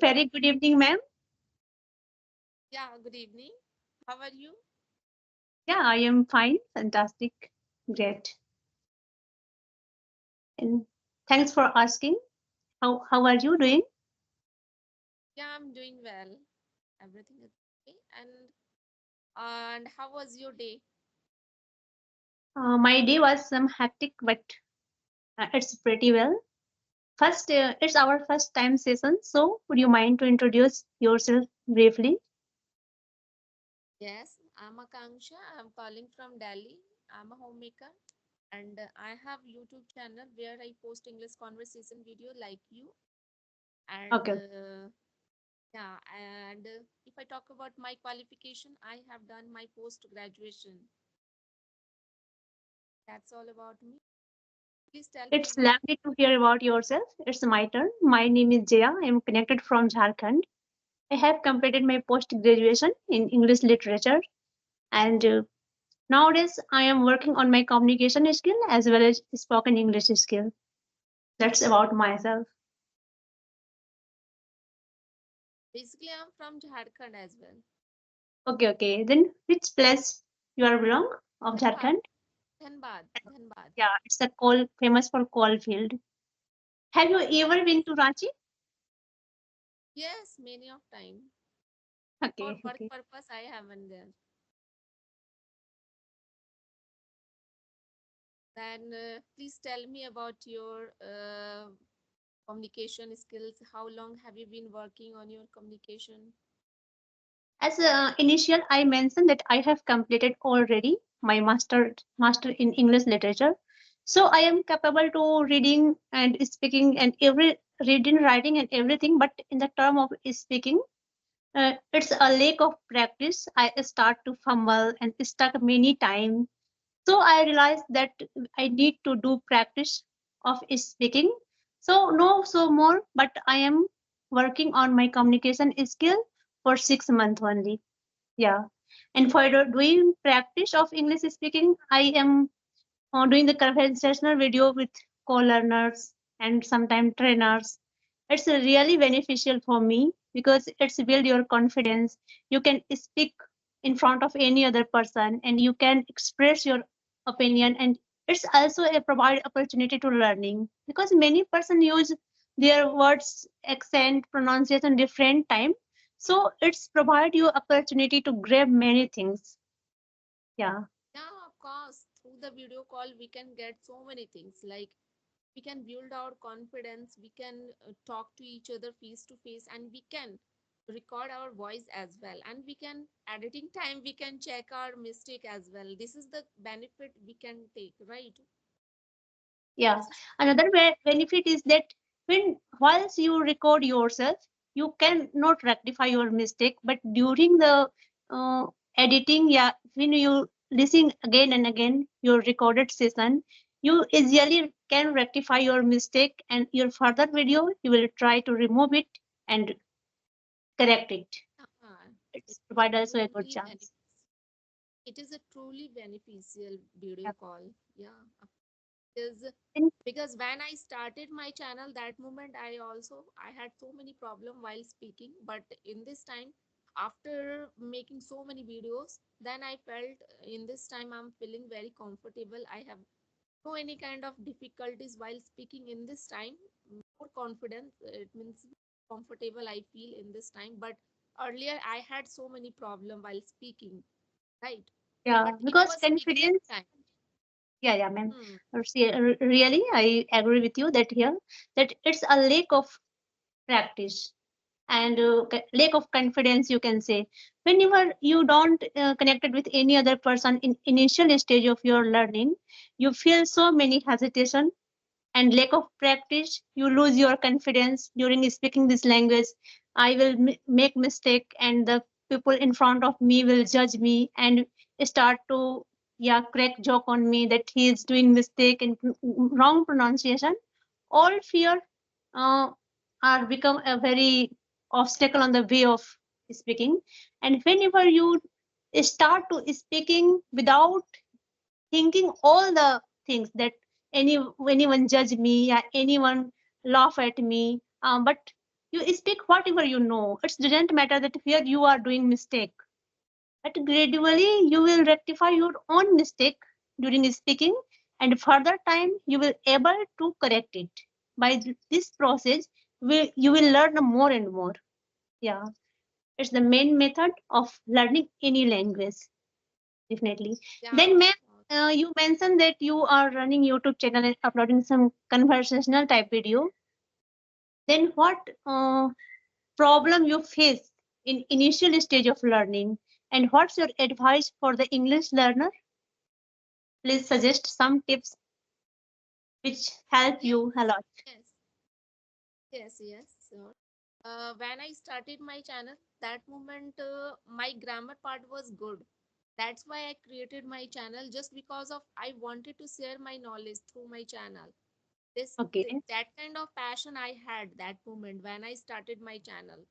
Very good evening, ma'am. Yeah, good evening. How are you? Yeah, I am fine. Fantastic. Great. And thanks for asking. How are you doing? Yeah, I'm doing well. Everything is okay. And how was your day? My day was some hectic, but it's pretty well. First, it's our first time session, so would you mind to introduce yourself briefly? Yes, I'm Akanksha. I'm calling from Delhi. I'm a homemaker and I have YouTube channel where I post English conversation video like you. And Okay. yeah, and if I talk about my qualification, I have done my post graduation. That's all about me. Please tell me It's about. lovely to hear about yourself. It's my turn. My name is Jaya. I am connected from Jharkhand. I have completed my post graduation in English literature, and nowadays I am working on my communication skill as well as spoken English skill. That's about myself. Basically, I'm from Jharkhand as well. Okay, okay. Then which place you are belong of Dhanbad, Jharkhand? Dhanbad, Dhanbad. Yeah, it's a coal famous for coal field. Have you Yes. ever been to Ranchi? Yes, many of time. For Okay, work okay. purpose, I haven't there. Then please tell me about your communication skills. How long have you been working on your communication? As initial, I mentioned that I have completed already my master in English literature. So I am capable to reading and speaking and every reading, writing and everything. But in the term of speaking, it's a lack of practice. I start to fumble and stuck many times. So I realized that I need to do practice of speaking. So no, so more, but I am working on my communication skill for 6 months only. Yeah. And for doing practice of English speaking, I am doing the conversational video with co-learners and sometimes trainers. It's really beneficial for me because it's build your confidence. You can speak in front of any other person and you can express your opinion, and it's also a provide opportunity to learning because many person use their words accent pronunciation different time, so it's provide you opportunity to grab many things. Yeah. Yeah, of course. Through the video call, we can get so many things. Like we can build our confidence. We can talk to each other face to face, and we can record our voice as well. And we can editing time. We can check our mistake as well. This is the benefit we can take, right? Yeah, another benefit is that when whilst you record yourself, you can not rectify your mistake, but during the uh, editing, yeah, when you listen again and again your recorded session, you easily can rectify your mistake, and your further video you will try to remove it and correct it. Uh, it It's is provide also a good truly chance. it is a truly beneficial video Yeah. call. Yeah, is And because when I started my channel, that moment I had so many problem while speaking, but in this time, after making so many videos, then I felt in this time I'm feeling very comfortable. I have no any kind of difficulties while speaking in this time. More confidence. It means comfortable I feel in this time. But earlier I had so many problem while speaking, right? yeah, But it because was beginning confidence. time. Yeah, yeah, ma'am. Hmm. Really, I agree with you that here that it's a lack of practice and lack of confidence, you can say. Whenever you don't connected with any other person in initial stage of your learning, you feel so many hesitation and lack of practice. You lose your confidence during speaking this language. I will make mistake, and the people in front of me will judge me and start to, yeah, crack joke on me that he is doing mistake and wrong pronunciation. All fear uh, are become a very obstacle on the way of speaking. And whenever you start to speaking without thinking all the things that anyone judge me, yeah, anyone laugh at me, but You speak whatever you know. It doesn't matter that where you are doing mistake. But gradually you will rectify your own mistake during speaking, and further time you will able to correct it. By this process, you will learn more and more. Yeah, it's the main method of learning any language. Definitely. Then, Yeah. ma'am, you mentioned that you are running YouTube channel and uploading some conversational type video. Then, what problem you face in initial stage of learning, and what's your advice for the English learner? Please suggest some tips which help Yes. you a lot. Yes. Yes. Sure. When I started my channel, that moment my grammar part was good. That's why I created my channel, just because of I wanted to share my knowledge through my channel. Okay. That kind of passion I had that moment when I started my channel.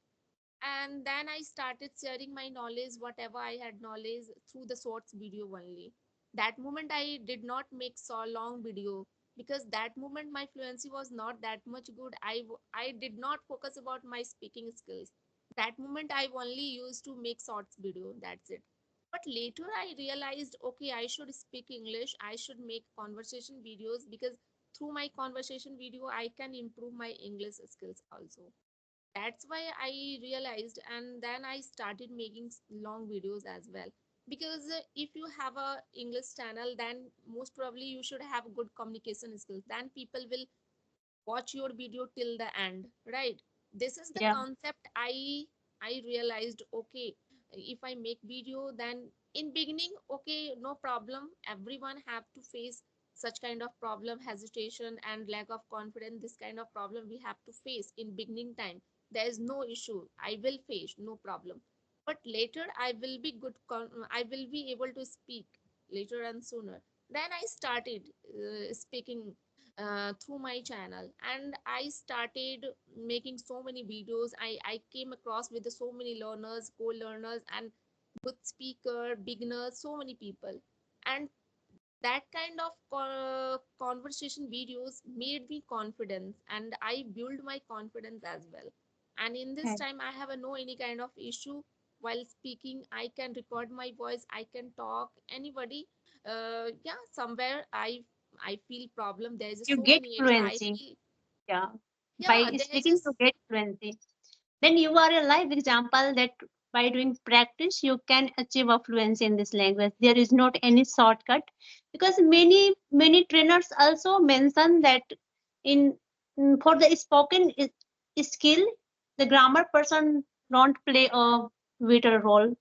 And then I started sharing my knowledge, whatever I had knowledge, through the shorts video only. That moment I did not make so long video, because that moment my fluency was not that much good. I did not focus about my speaking skills. That moment I only used to make shorts video, that's it. But later I realized, okay, I should speak English, I should make conversation videos, because through my conversation video I can improve my English skills also. That's why I realized, and then I started making long videos as well. Because if you have a English channel, then most probably you should have good communication skills, then people will watch your video till the end, right? This is the Yeah. concept I realized. Okay, if I make video, then in beginning, okay, no problem, everyone have to face such kind of problem, hesitation and lack of confidence. This kind of problem we have to face in beginning time. There is no issue, I will face, no problem. But later I will be I will be able to speak later and sooner. Then I started speaking through my channel, and I started making so many videos. I came across with so many learners, co-learners, and good speaker, beginners, so many people. And that kind of conversation videos made me confidence, and I built my confidence as well. And in this Okay. time I have a no any kind of issue while speaking. I can record my voice, I can talk anybody. Yeah, somewhere I feel problem, there is You so get many area I fluency. feel. Yeah. Yeah, By there is speaking, just. to get fluency. Then you are a live example that by doing practice you can achieve a fluency in this language. There is not any shortcut, because many trainers also mention that in for the spoken skill, the grammar person don't play a vital role.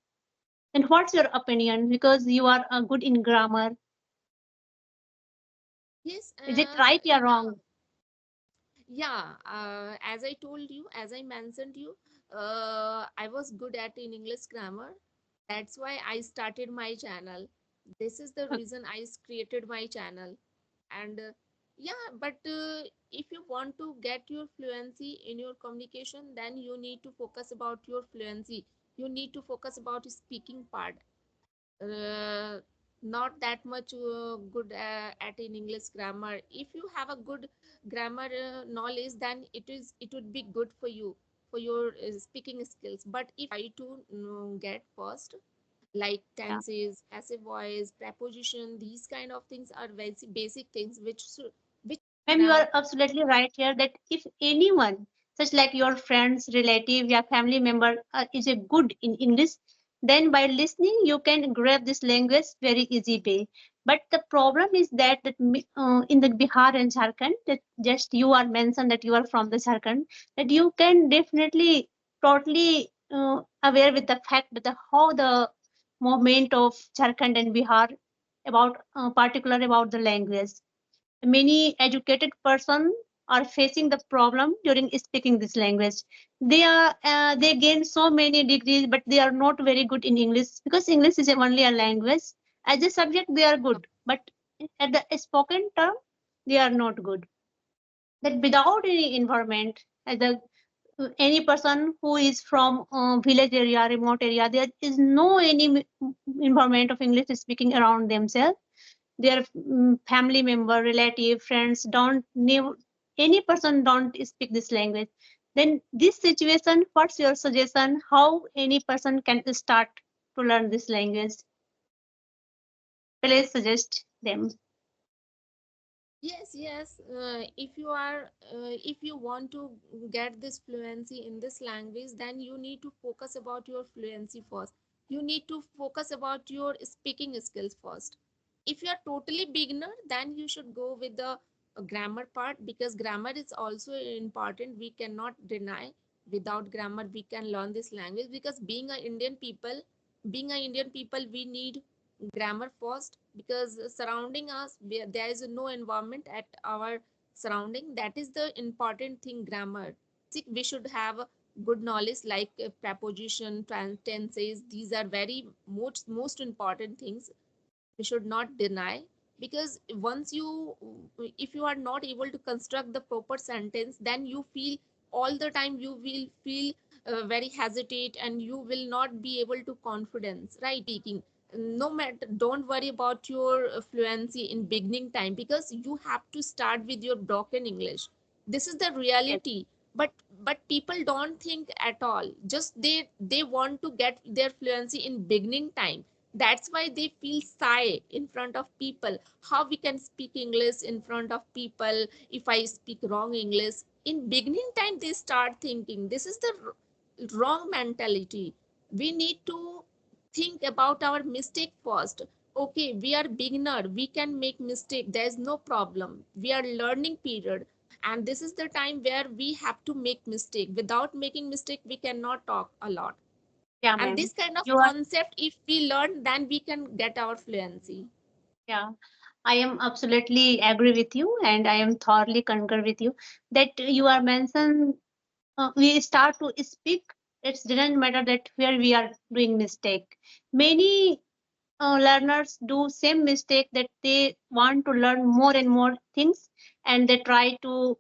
And what's your opinion? Because you are good in grammar, Yes. is it right or Yeah. wrong? Yeah, as I told you, as I mentioned you, I was good at in English grammar. That's why I started my channel. This is the reason I created my channel. And yeah, but if you want to get your fluency in your communication, then you need to focus about your fluency. You need to focus about speaking part. uh, Not that much good at in English grammar. If you have a good grammar knowledge, then it would be good for you, for your speaking skills. But if try to get first, like Yeah. tenses, passive voice, preposition, these kind of things are very basic things which Ma'am, you grammar. are absolutely right here that if anyone, such like your friends, relative, your family member, is a good in English, then by listening you can grab this language very easy way. But the problem is that in the Bihar and Jharkhand, that just you are mentioned that you are from the Jharkhand, that you can definitely totally aware with the fact that how the movement of Jharkhand and Bihar about particular about the language. Many educated persons are facing the problem during speaking this language. They gain so many degrees, but they are not very good in English, because English is only a language. As a subject they are good, but at the spoken term they are not good. That without any environment, as the any person who is from village area, remote area, there is no any environment of English speaking around themselves. Their family member, relative, friends don't know, any person don't speak this language. Then this situation, what's your suggestion? How any person can start to learn this language? Please suggest them. Yes, yes. If you want to get this fluency in this language, then you need to focus about your fluency first. You need to focus about your speaking skills first. If you are totally beginner, then you should go with the grammar part, because grammar is also important. We cannot deny, without grammar we can learn this language, because being a Indian people, we need grammar first, because surrounding us, there is no environment at our surrounding. That is the important thing, grammar. See, we should have a good knowledge like preposition, tenses. These are very most important things we should not deny, because once you, if you are not able to construct the proper sentence, then you feel all the time, you will feel very hesitate, and you will not be able to confidence, right? Speaking, no matter, don't worry about your fluency in beginning time, because you have to start with your broken English. This is the Yes. reality. But people don't think at all, just they want to get their fluency in beginning time. That's why they feel shy in front of people. How we can speak English in front of people if I speak wrong English? In beginning time, they start thinking this is the wrong mentality. We need to think about our mistake first. Okay, we are beginner, we can make mistake, there is no problem. We are learning period, and this is the time where we have to make mistake. Without making mistake, we cannot talk a lot. Yeah, And ma'am. this kind of You are, concept, if we learn, then we can get our fluency. yeah. I am absolutely agree with you, and I am thoroughly concur with you that you are mentioned. We start to speak. It didn't matter that where we are doing mistake. Many learners do same mistake that they want to learn more and more things, and they try to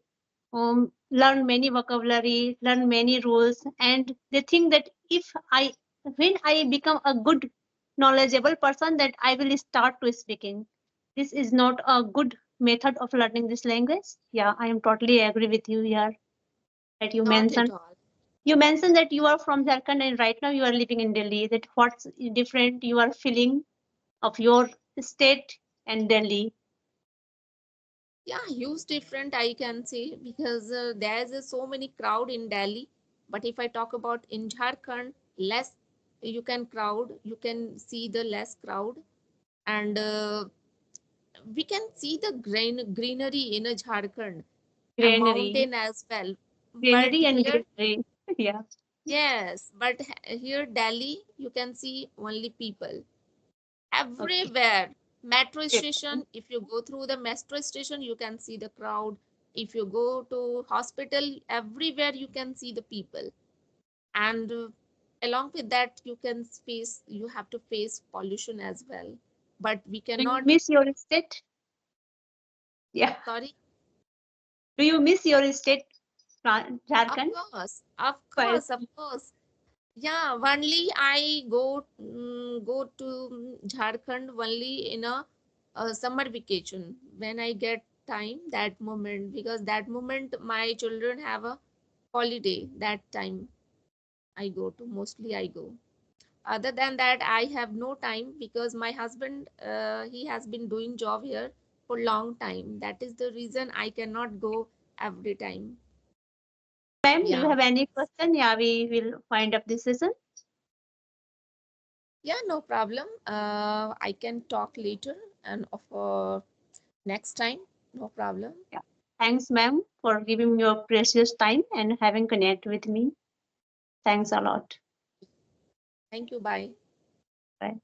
learn many vocabulary, learn many rules, and they think that if I, when I become a good, knowledgeable person, that I will start to speaking. This is not a good method of learning this language. Yeah, I am totally agree with you here that you Not at mentioned. all. You mentioned that you are from Jharkhand and right now you are living in Delhi. That what's different you are feeling of your state and Delhi. Yeah, huge different, I can say, because there's so many crowd in Delhi. But if I talk about in Jharkhand, less, you can crowd, you can see the less crowd. And we can see the greenery in a Jharkhand, a Greenery, mountain as well. But greenery and here, greenery. Yeah. yes, but here Delhi, you can see only people Okay. everywhere. Metro Okay. station, if you go through the metro station, you can see the crowd. If you go to hospital, everywhere you can see the people. And along with that, you have to face pollution as well. But we Do you cannot. miss your state? Yeah. Sorry. Do you miss your state, Of Jharkhand? course, of Quite. course, of course. Yeah, only I go to Jharkhand only in a summer vacation, when I get time, that moment, because that moment my children have a holiday. That time I go. Other than that, I have no time, because my husband, he has been doing job here for long time. That is the reason I cannot go every time. Ma'am, do you Yeah. have any question? Yeah, we will wind up this session. Yeah, no problem. I can talk later and of next time. No problem. Yeah. Thanks, ma'am, for giving your precious time and having connect with me. Thanks a lot. Thank you. Bye. Bye.